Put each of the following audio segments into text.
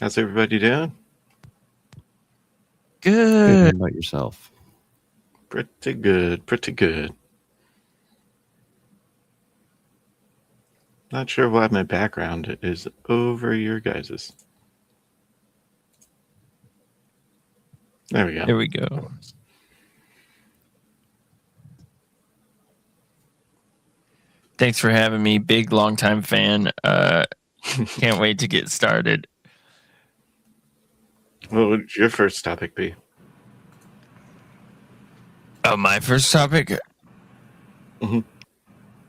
How's everybody doing? Good. How Good. about yourself? Pretty good, pretty good. Not sure why my background is over your guys's. There we go. There we go. Thanks for having me. Big, long-time fan. Can't wait to get started. What would your first topic be? Oh, my first topic? Mhm.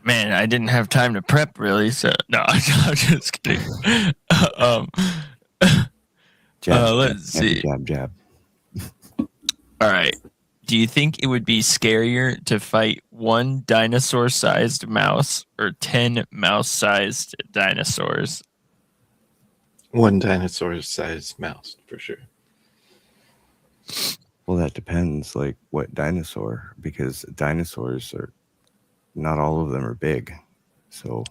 Man, I didn't have time to prep, really, so... No, I'm just kidding. Let's see. Jab. All right. Do you think it would be scarier to fight one dinosaur-sized mouse or 10 mouse-sized dinosaurs? One dinosaur-sized mouse, for sure. Well, that depends, like, what dinosaur, because dinosaurs are... Not all of them are big, so...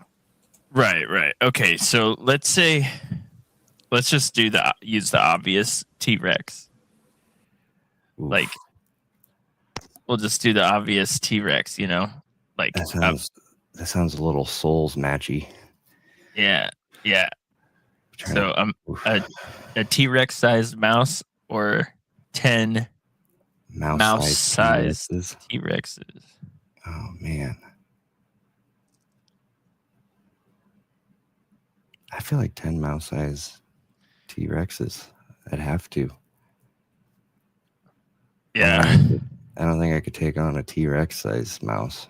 Right. Okay, so let's just use the obvious T-Rex. Oof. Like, we'll just do the obvious T-Rex, like that sounds a little Souls matchy. Yeah. So a T-Rex sized mouse or 10 mouse sized T-Rexes. Oh man, I feel like 10 mouse sized T-Rexes. I'd have to. Yeah. I don't think I could take on a T-Rex sized mouse.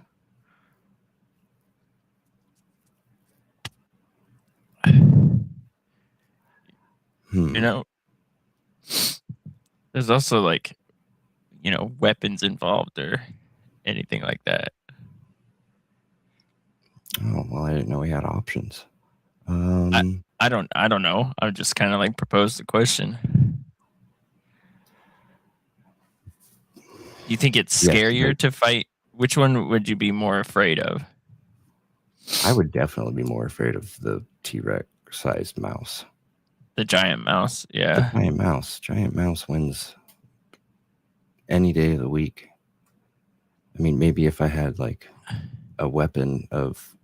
There's also weapons involved or anything like that. Oh, well, I didn't know we had options. I don't know. I just kind of proposed the question. You think it's scarier to fight? Which one would you be more afraid of? I would definitely be more afraid of the T-Rex sized mouse. The giant mouse, yeah. The giant mouse wins any day of the week. I mean, maybe if I had a weapon of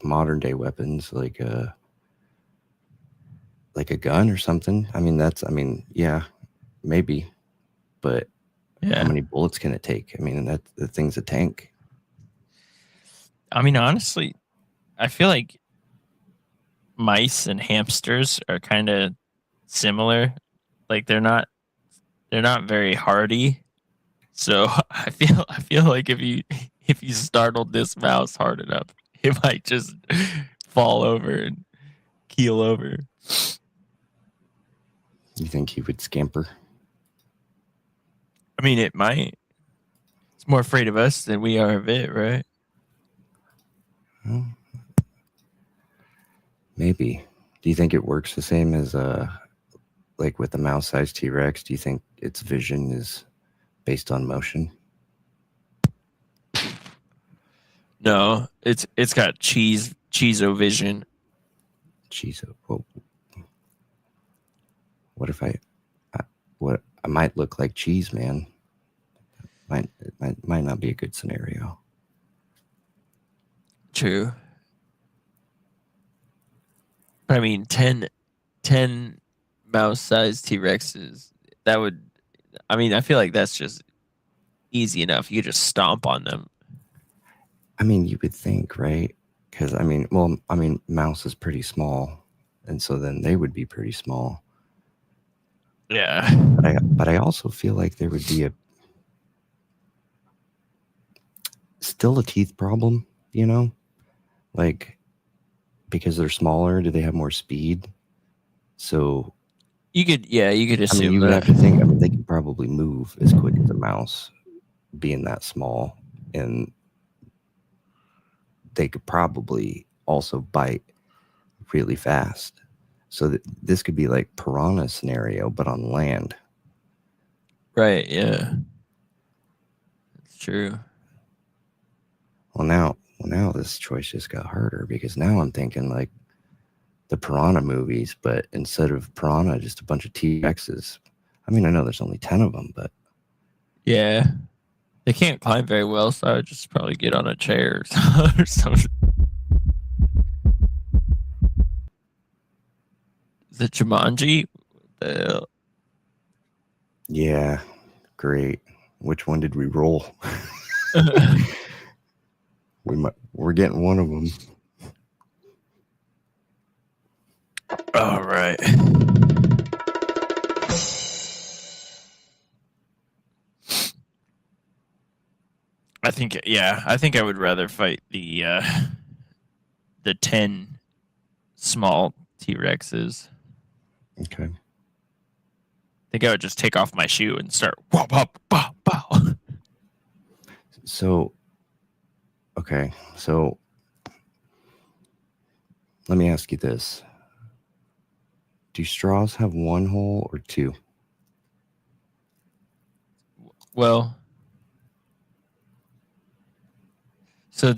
modern day weapons, like a gun or something. I mean, yeah, maybe. But how many bullets can it take? I mean, the thing's a tank. I mean, honestly, I feel like mice and hamsters are kind of similar. Like they're not very hardy. So I feel like if you startled this mouse hard enough, it might just fall over and keel over. You think he would scamper? I mean, it might. It's more afraid of us than we are of it, right? Well, maybe. Do you think it works the same as like with the mouse-sized T-Rex? Do you think its vision is based on motion? No, it's got cheeso vision. Cheeso. Well, what if I might look like cheese, man? Might not be a good scenario. True. I mean, 10 mouse-sized T-Rexes, that would... I mean, I feel like that's just easy enough. You just stomp on them. I mean, you would think, right? Because, mouse is pretty small, and so then they would be pretty small. Yeah. But I also feel like there would be still a teeth problem, because they're smaller. Do they have more speed? So you could assume. I mean, you would have to think. I mean, they could probably move as quick as a mouse, being that small, and they could probably also bite really fast. So this could be like piranha scenario, but on land. Right. Yeah. That's true. Well, now this choice just got harder because now I'm thinking the Piranha movies, but instead of Piranha, just a bunch of T-Rexes. I mean, I know there's only 10 of them, but Yeah. They can't climb very well, so I would just probably get on a chair or something. Is it Jumanji? yeah, great. Which one did we roll? We're getting one of them. All right. I think I would rather fight the 10 small T-Rexes. Okay. I think I would just take off my shoe and start wop, wop, pow, pow. So, okay. So, let me ask you this. Do straws have one hole or two? Well, so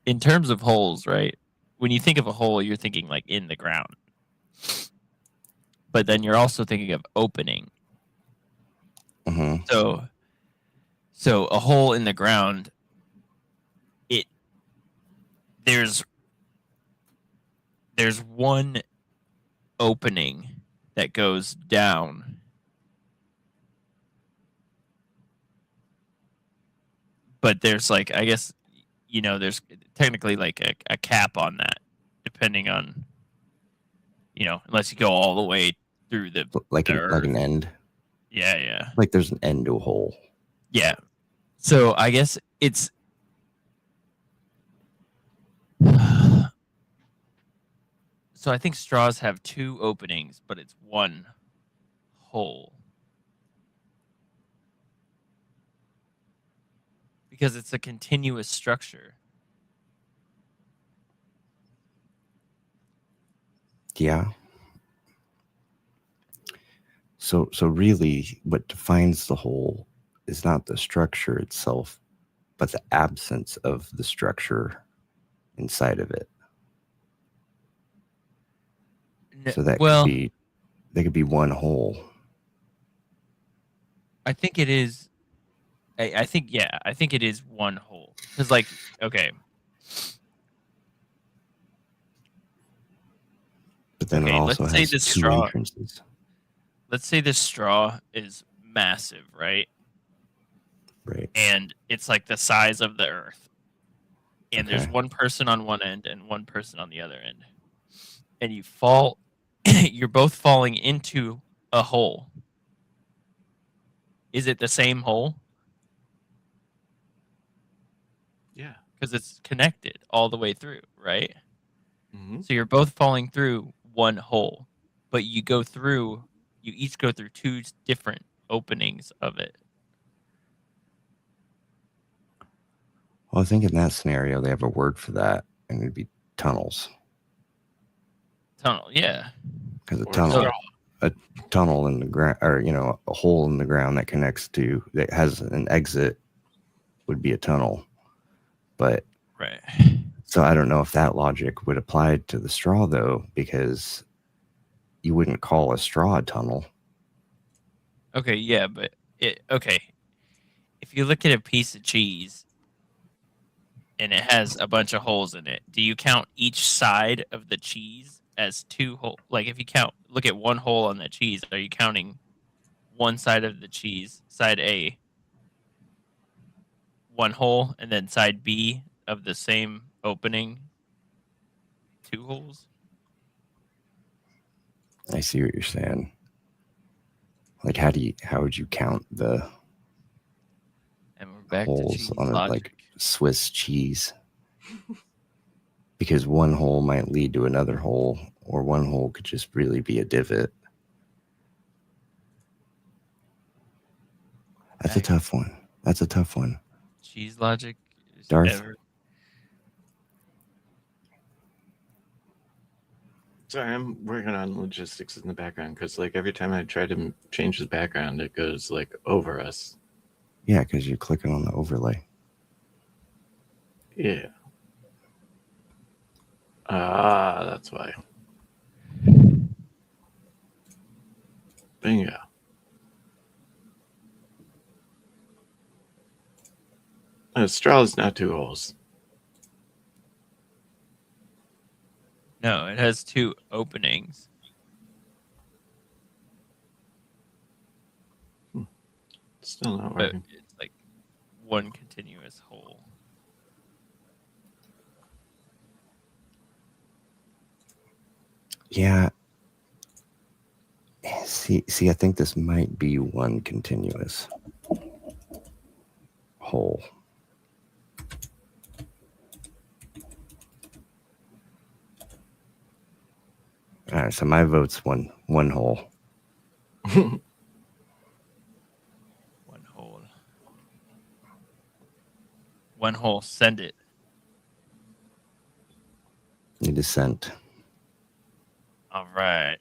in terms of holes, right? When you think of a hole, you're thinking like in the ground. But then you're also thinking of opening. Mm-hmm. So a hole in the ground, there's one opening that goes down. But there's like, I guess, there's technically like a cap on that, depending on, unless you go all the way through the Like an end. Yeah. Like there's an end to a hole. Yeah. So I guess it's so I think straws have two openings, but it's one hole. Because it's a continuous structure. Yeah. So really what defines the hole is not the structure itself, but the absence of the structure inside of it. So that could be one hole. I think it is. I think it is one hole. Because okay. But then it also has two entrances. Let's say this straw is massive, right? Right. And it's like the size of the earth. And there's one person on one end and one person on the other end. And you fall, you're both falling into a hole. Is it the same hole? Yeah. Because it's connected all the way through, right? Mm-hmm. So you're both falling through one hole, but you each go through two different openings of it. Well, I think in that scenario, they have a word for that, and it'd be tunnels. Tunnel, yeah. Because a tunnel in the ground, or a hole in the ground that has an exit would be a tunnel. But right. So I don't know if that logic would apply to the straw though, because you wouldn't call a straw a tunnel. Okay, yeah, but if you look at a piece of cheese and it has a bunch of holes in it, do you count each side of the cheese as two holes? Like if you look at one hole on the cheese, are you counting one side of the cheese, side A, one hole, and then side B of the same opening, two holes? I see what you're saying. Like how would you count the holes on like Swiss cheese? Because one hole might lead to another hole, or one hole could just really be a divot. That's a tough one. Cheese logic is Darth. Sorry, I'm working on logistics in the background because every time I try to change the background, it goes over us. Yeah, because you're clicking on the overlay. Yeah. Ah, that's why. Bingo. A straw is not 2 holes. No, it has 2 openings. Still not But working. it's like one continuous hole. Yeah. See, I think this might be one continuous hole. All right, so my vote's one hole. One hole. One hole. Send it. Need a scent. All right.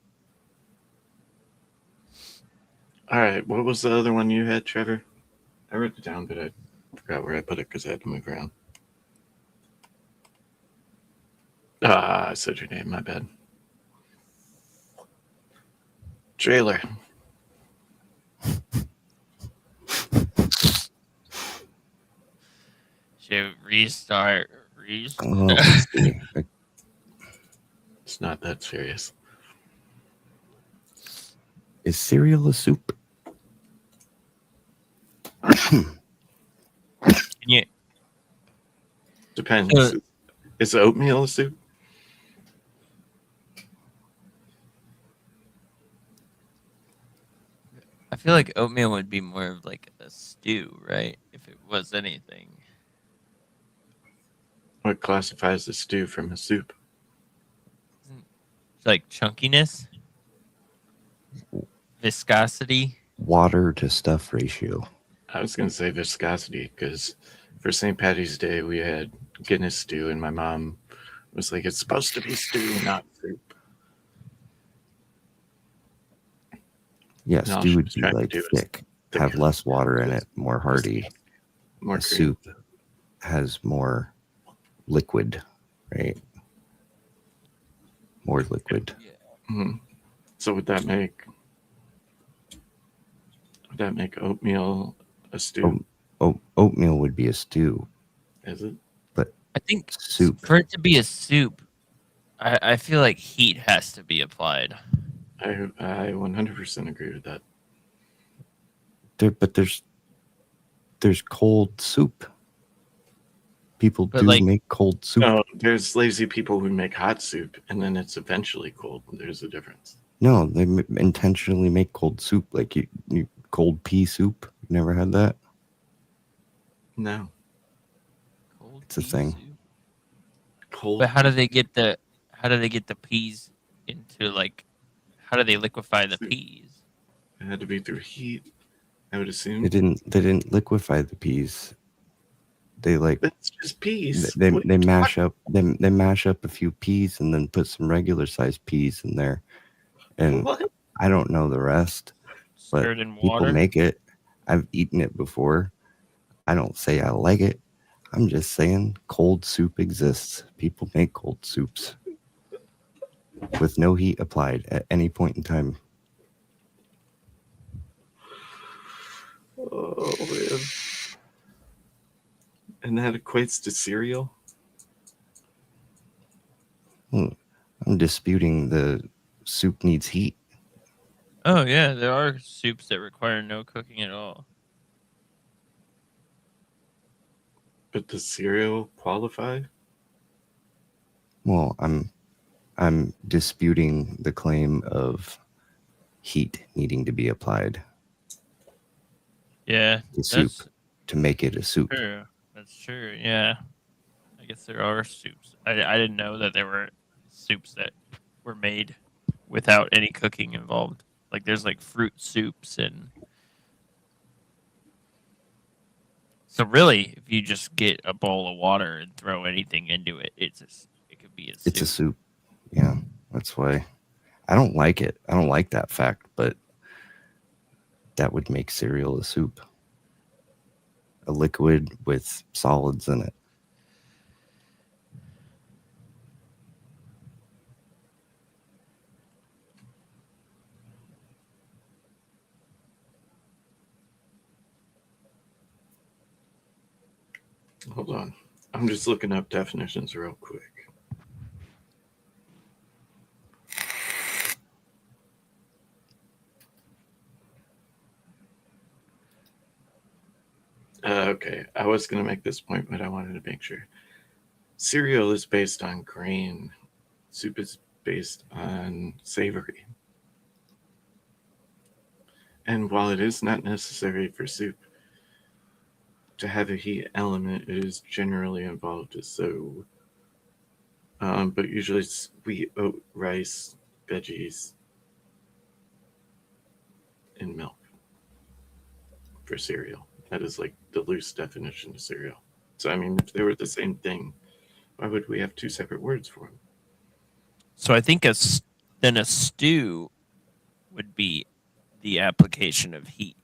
All right, what was the other one you had, Trevor? I wrote it down, but I forgot where I put it because I had to move around. Ah, I said your name. My bad. Trailer. Should restart. Oh, let's see. It's not that serious. Is cereal a soup? Can you? Depends. Is oatmeal a soup? I feel like oatmeal would be more of like a stew, right? If it was anything. What classifies a stew from a soup? It's like chunkiness, viscosity. Water to stuff ratio. I was going to say viscosity because for St. Patty's Day we had Guinness stew, and my mom was like, "It's supposed to be stew, not soup." Yeah, No, stew she would was be trying to like do it thick, have less water in it, more hearty. More A cream. soup has more liquid, right? More liquid. Mhm. So would that make oatmeal a stew? Oatmeal would be a stew. Is it? I think Soup. for it to be a soup, I feel like heat has to be applied. I 100% agree with that. But there's cold soup. People But do like, make cold soup. No, there's lazy people who make hot soup and then it's eventually cold. There's a difference. No, they intentionally make cold soup. Like you cold pea soup. You never had that? No. cold It's a pea thing. soup? Cold. But how do they get the peas into like? How do they liquefy the Soup. peas? It had to be through heat, I would assume. They didn't liquefy the peas. They like That's just peas. they What are you mash talking- up they mash up a few peas and then put some regular sized peas in there. And What? I don't know the rest, but Stirred in people water. make it. I've eaten it before. I don't say I like it. I'm just saying cold soup exists. People make cold soups with no heat applied at any point in time. Oh man. And that equates to cereal? I'm disputing the soup needs heat. Oh yeah, there are soups that require no cooking at all. But does cereal qualify? Well, I'm disputing the claim of heat needing to be applied Yeah, to soup that's to make it a soup. true. That's true. Yeah, I guess there are soups. I didn't know that there were soups that were made without any cooking involved. Like there's like fruit soups and. So really, if you just get a bowl of water and throw anything into it, it could be a soup. It's a soup. Yeah, that's why I don't like it. I don't like that fact, but that would make cereal a soup. A liquid with solids in it. Hold on. I'm just looking up definitions real quick. Okay, I was going to make this point, but I wanted to make sure. Cereal is based on grain. Soup is based on savory. And while it is not necessary for soup to have a heat element, it is generally involved as so. But usually it's wheat, oat, rice, veggies, and milk for cereal. That is like the loose definition of cereal. So, I mean, if they were the same thing, why would we have two separate words for them? So I think then a stew would be the application of heat.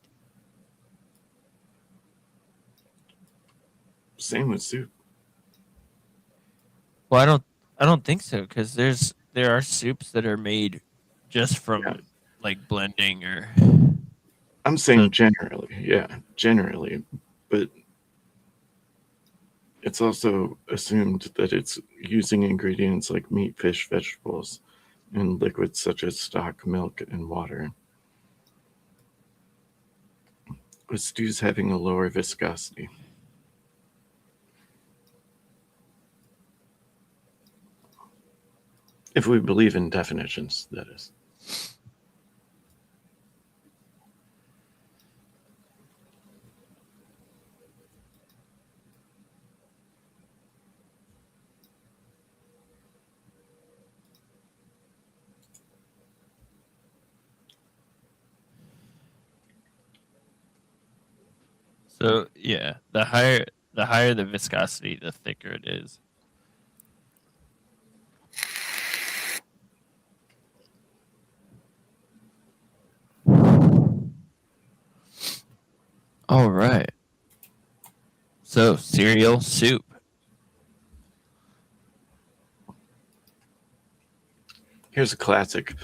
Same with soup. Well, I don't think so, because there are soups that are made just from like blending or. I'm saying generally, but it's also assumed that it's using ingredients like meat, fish, vegetables, and liquids such as stock, milk, and water. With stews having a lower viscosity. If we believe in definitions, that is. So yeah, the higher the viscosity, the thicker it is. All right. So cereal, soup. Here's a classic.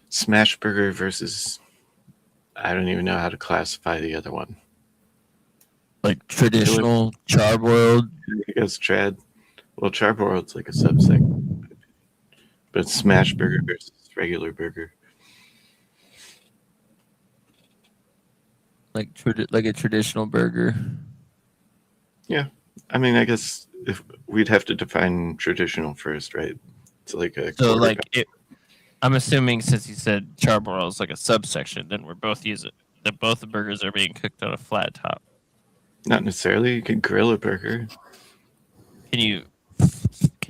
Smash burger versus, I don't even know how to classify the other one. Like traditional charbroiled. I guess trad. Well, charbroiled's like a subsect. But smash burger versus regular burger. Like a traditional burger. Yeah. I mean, I guess if we'd have to define traditional first, right? It's like a I'm assuming since you said charbroil is like a subsection, then we're both using that both the burgers are being cooked on a flat top. Not necessarily. You could grill a burger. Can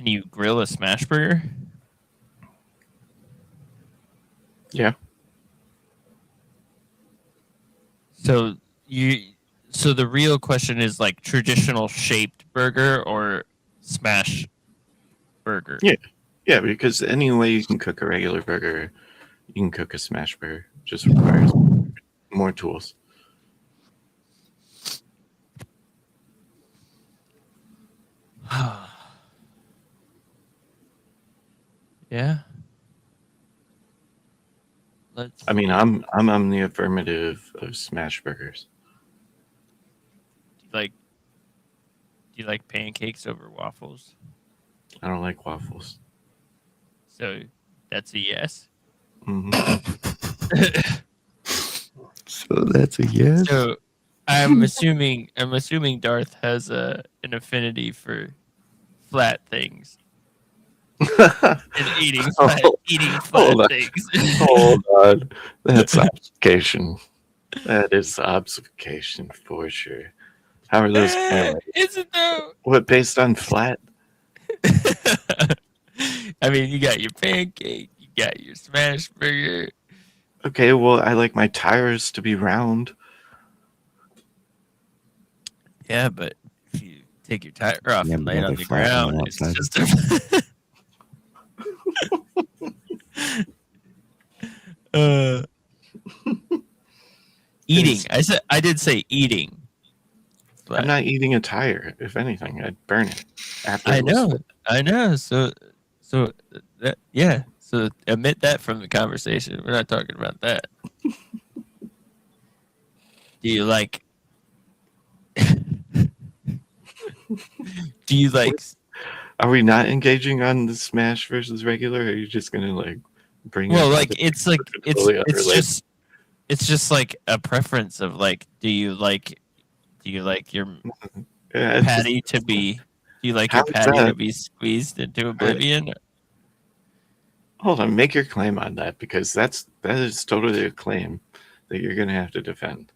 you grill a smash burger? Yeah. So the real question is like traditional shaped burger or smash burger. Yeah. Yeah, because any way you can cook a regular burger, you can cook a smash burger. Just requires more tools. Yeah. I mean, I'm on the affirmative of smash burgers. Do you like pancakes over waffles? I don't like waffles. So that's a yes. Mm-hmm. So that's a yes. So I'm assuming Darth has an affinity for flat things and eating flat things. Hold on. That's obfuscation. That is obfuscation for sure. How are those? Is it though? What, based on flat? I mean, you got your pancake, you got your smash burger. Okay, well, I like my tires to be round. Yeah, but if you take your tire off and lay it on the flat on ground, the it's outside. just eating. I did say eating. But I'm not eating a tire. If anything, I'd burn it. After I know. So yeah. So omit that from the conversation. We're not talking about that. Do you like? Do you like? Are we not engaging on the smash versus regular? Or are you just gonna like bring Well, up like other it's things like that are totally unrelated? it's just like a preference of like, do you like your Yeah, it's just patty to be? Do you like how your is patty to that? be squeezed into oblivion? Hold on, make your claim on that because that is totally a claim that you're gonna have to defend.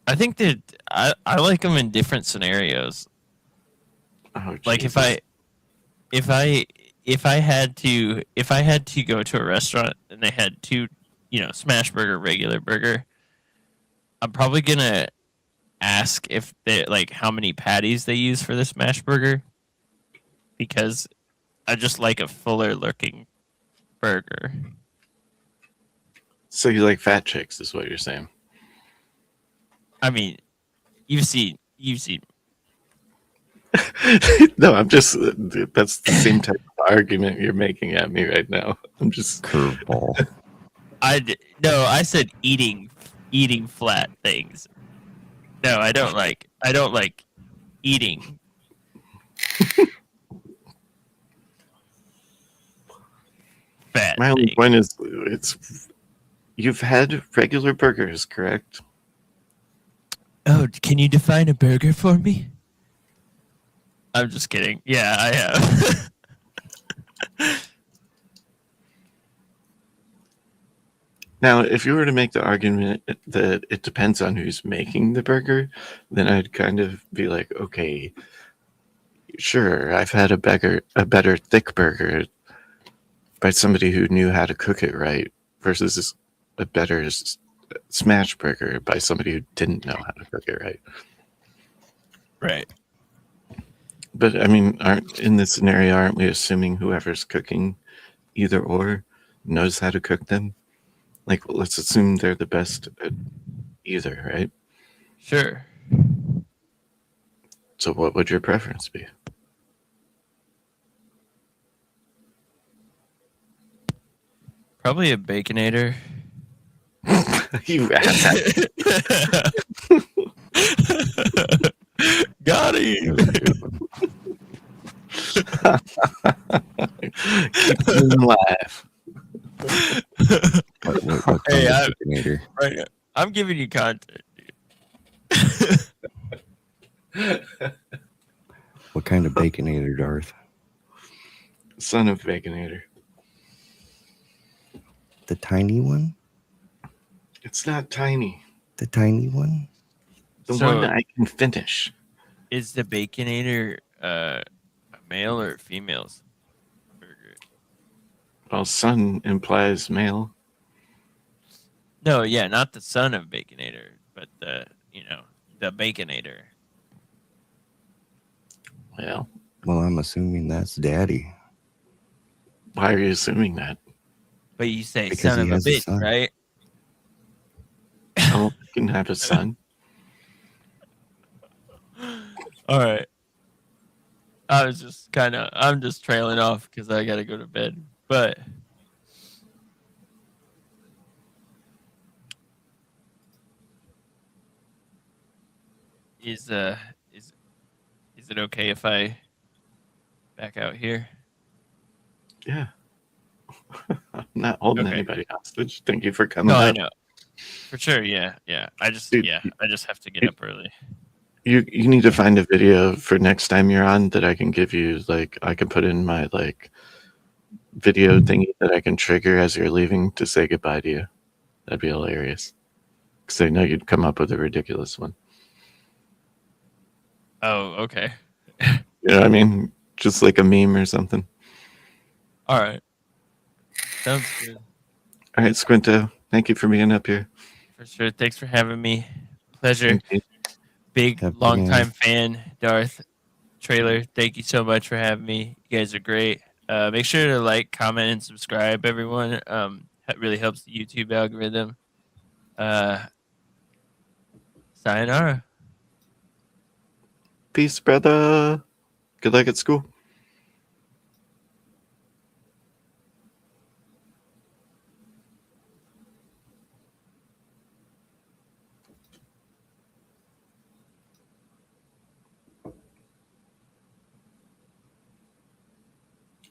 I think that I like them in different scenarios. Oh Like Jesus! if I if I had to go to a restaurant and they had two, smash burger, regular burger, I'm probably gonna ask if they like how many patties they use for the smash burger because I just like a fuller looking burger. So you like fat chicks, is what you're saying? I mean, you've seen. No, I'm just. That's the same type of argument you're making at me right now. I'm just. Curveball. No, I said eating flat things. No, I don't like eating fat My only things. point is, it's. You've had regular burgers, correct? Oh, can you define a burger for me? I'm just kidding. Yeah, I have. Now, if you were to make the argument that it depends on who's making the burger, then I'd kind of be like, okay, sure, I've had a better thick burger by somebody who knew how to cook it right versus a better smash burger by somebody who didn't know how to cook it right. Right. But I mean, in this scenario, aren't we assuming whoever's cooking either or knows how to cook them? Like, let's assume they're the best at either, right? Sure. So, what would your preference be? Probably a baconator. You asshat. Got him. Keep them alive. What Hey, kind of baconator? right. I'm giving you content. What kind of baconator, Darth? Son of Baconator. The tiny one? It's not tiny. The tiny one? The So- one I can finish. Is the baconator a male or female's burger? Well, son implies male. No, yeah, not the son of baconator, but the baconator. Well, Well, I'm assuming that's daddy. why are you assuming that? But you say Because son he of a has a bitch, son. right? Oh, you can have a son. All right. I'm just trailing off because I gotta go to bed. But is is it okay if I back out here? Yeah. I'm not holding Okay. anybody hostage. Thank you for coming No, I up. know. For sure, yeah. I just Dude, I just have to get up early. You need to find a video for next time you're on that I can give you. Like, I can put in my like video thingy that I can trigger as you're leaving to say goodbye to you. That'd be hilarious. Because I know you'd come up with a ridiculous one. Oh, okay. You know what I mean? Just like a meme or something. All right. Sounds good. All right, Squinto. Thank you for being up here. For sure. Thanks for having me. Pleasure. Thank you. Big Have a good long one. time fan, Darth. Trailer, thank you so much for having me. You guys are great. Make sure to like, comment, and subscribe, everyone. That really helps the YouTube algorithm. Sayonara. Peace, brother. Good luck at school.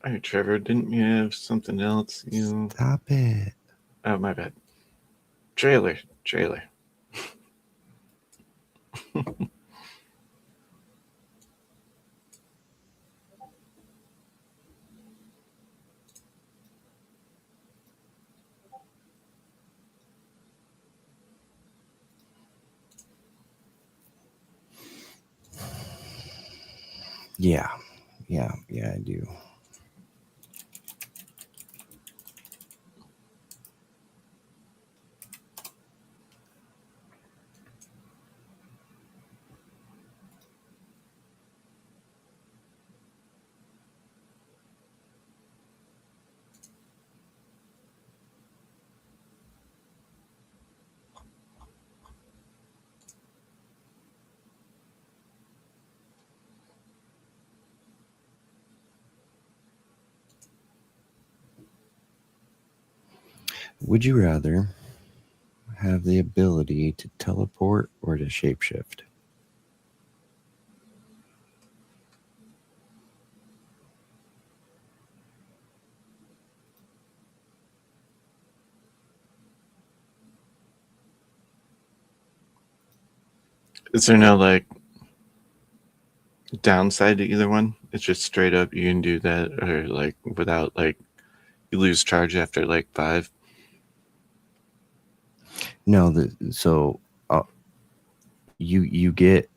All right, Trevor, didn't you have something else? Stop it. Oh, my bad. Trailer. Yeah, I do. Would you rather have the ability to teleport or to shapeshift? Is there no like downside to either one? It's just straight up you can do that, or like without like you lose charge after like 5. No, so you get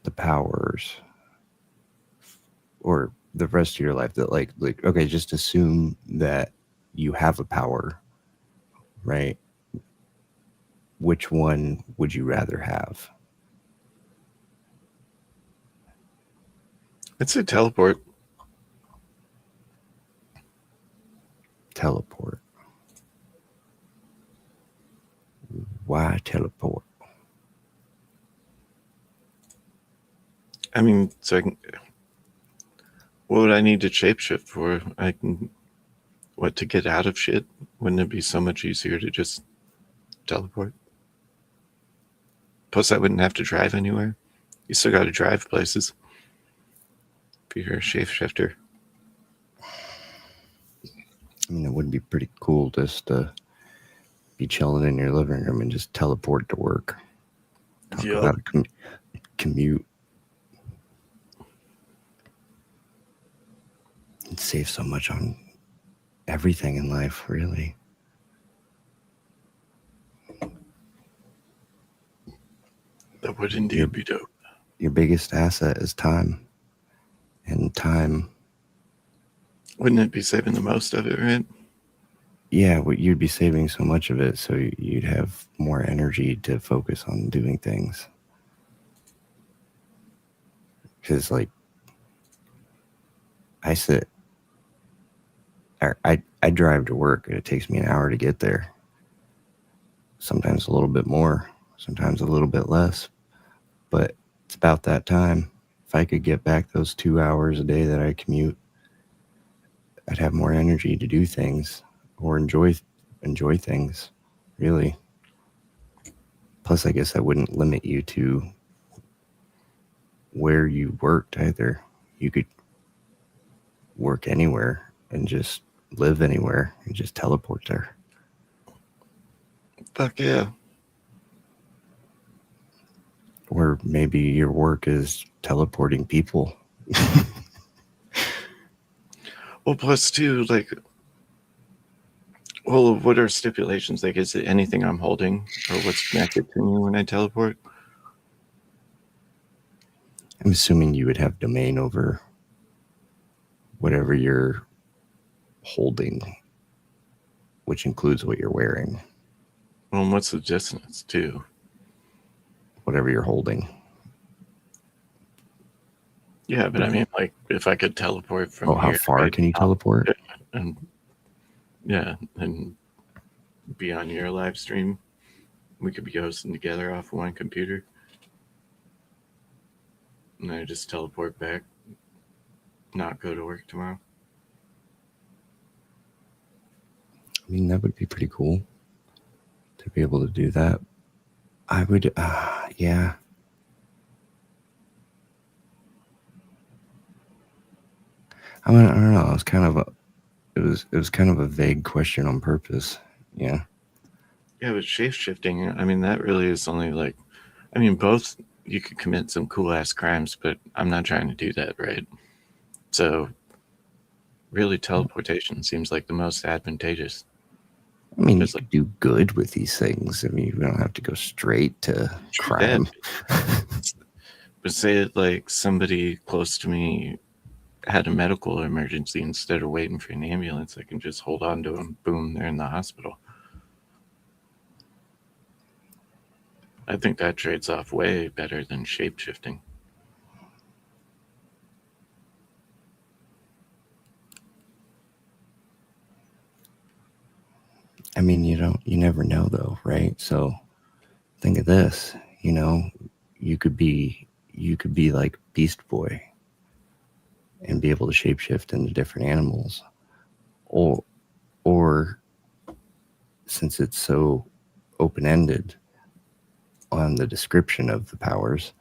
the powers or the rest of your life that like okay, just assume that you have a power, right? Which one would you rather have? I'd say teleport. Teleport. Why teleport? I mean, so I can. What would I need to shapeshift for? I can. What, to get out of shit? Wouldn't it be so much easier to just teleport? Plus, I wouldn't have to drive anywhere. You still got to drive places if you're a shapeshifter. I mean, it would be pretty cool just to be chilling in your living room and just teleport to work. Talk about a commute. It saves so much on everything in life, really. That would indeed be dope. Your biggest asset is time. And time. Wouldn't it be saving the most of it, right? Yeah, well, you'd be saving so much of it, so you'd have more energy to focus on doing things. Because, like, I drive to work, and it takes me an hour to get there. Sometimes a little bit more, sometimes a little bit less. But it's about that time. If I could get back those 2 hours a day that I commute, I'd have more energy to do things or enjoy things, really. Plus, I guess I wouldn't limit you to where you worked either. You could work anywhere and just live anywhere and just teleport there. Fuck yeah. Or maybe your work is teleporting people. Well, plus too, like, well, what are stipulations? Like, is it anything I'm holding or what's connected to me when I teleport? I'm assuming you would have domain over whatever you're holding, which includes what you're wearing. Well, and what's the distance too? Whatever you're holding. Yeah, but I mean, like, if I could teleport from how here, far can you teleport? And be on your live stream. We could be hosting together off one computer, and I just teleport back, not go to work tomorrow. I mean, that would be pretty cool to be able to do that. I would, yeah. I mean, I don't know. It was kind of a vague question on purpose. Yeah. Yeah, but shape shifting, I mean, that really is only like, I mean, both you could commit some cool ass crimes, but I'm not trying to do that, right? So, really, teleportation seems like the most advantageous. I mean, you Because, like, could do good with these things. I mean, you don't have to go straight to true that. crime. But say it like somebody close to me had a medical emergency, instead of waiting for an ambulance, I can just hold on to them. Boom, they're in the hospital. I think that trades off way better than shape shifting. I mean, you never know though, right? So think of this, you could be like Beast Boy and be able to shapeshift into different animals. Or since it's so open-ended on the description of the powers,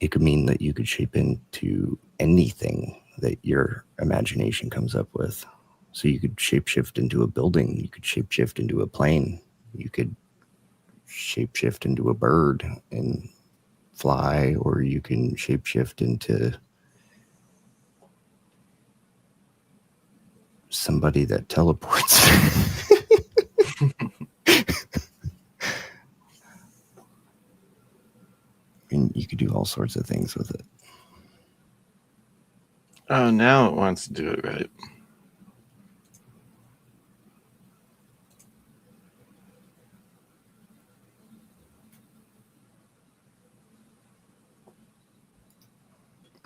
it could mean that you could shape into anything that your imagination comes up with. So you could shapeshift into a building, you could shapeshift into a plane, you could shapeshift into a bird and fly, or you can shapeshift into somebody that teleports. I mean, you could do all sorts of things with it. Oh, now it wants to do it right.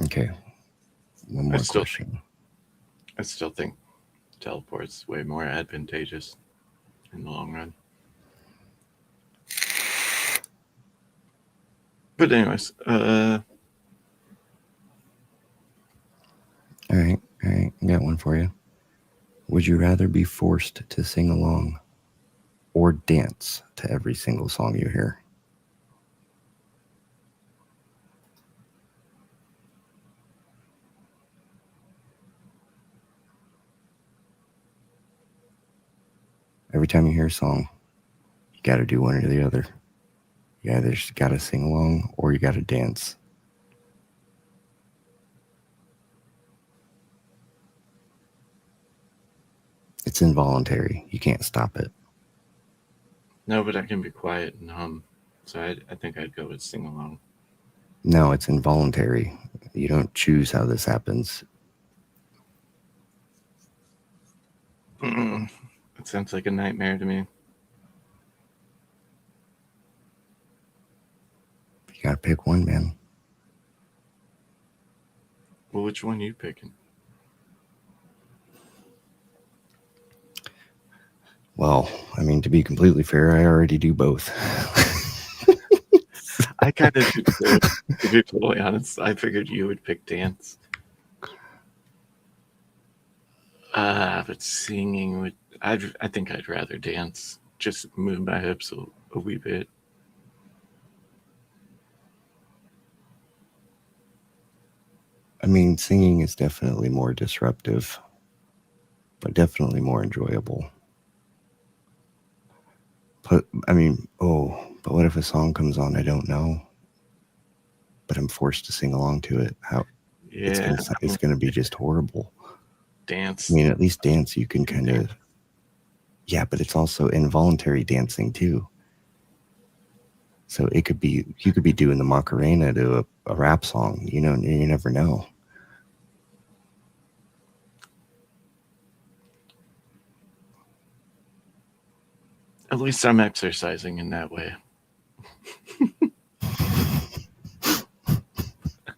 Okay. One more question. I still think teleport's way more advantageous in the long run. But anyways, All right. I got one for you. Would you rather be forced to sing along or dance to every single song you hear? Every time you hear a song, you got to do one or the other. You either got to sing along or you got to dance. It's involuntary. You can't stop it. no, but I can be quiet and hum. So I think I'd go with sing along. No, it's involuntary. You don't choose how this happens. It sounds like a nightmare to me. You got to pick one, man. Well, which one are you picking? Well, I mean, to be completely fair, I already do both. I kind of do too, to be totally honest. I figured you would pick dance. But singing would. I think I'd rather dance. Just move my hips a wee bit. I mean, singing is definitely more disruptive, but definitely more enjoyable. But but what if a song comes on I don't know, but I'm forced to sing along to it? How Yeah, it's gonna be just horrible. dance. I mean, at least dance you can kind of. Yeah, but it's also involuntary dancing too. So you could be doing the Macarena to a rap song. You never know. At least I'm exercising in that way.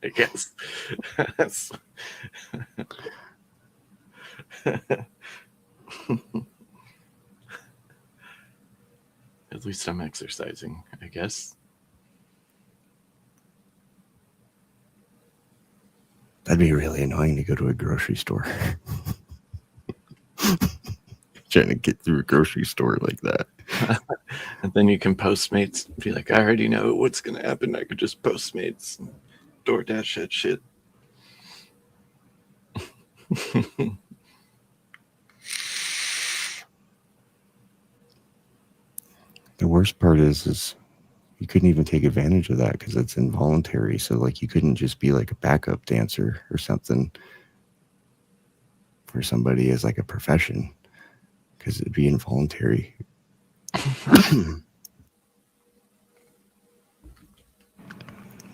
I guess. At least I'm exercising, I guess. That'd be really annoying to go to a grocery store. Trying to get through a grocery store like that. And then you can Postmates, be like, I already know what's going to happen. I could just Postmates and DoorDash that shit. The worst part is you couldn't even take advantage of that because it's involuntary. So like you couldn't just be like a backup dancer or something for somebody as like a profession because it'd be involuntary.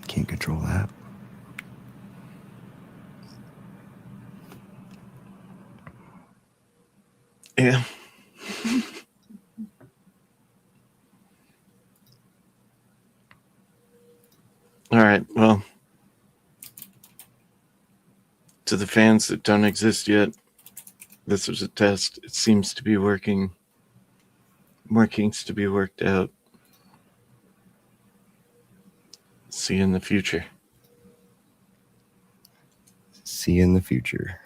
Can't control that. Yeah. All right. Well, to the fans that don't exist yet, this was a test. It seems to be working. More kinks to be worked out. See you in the future. See you in the future.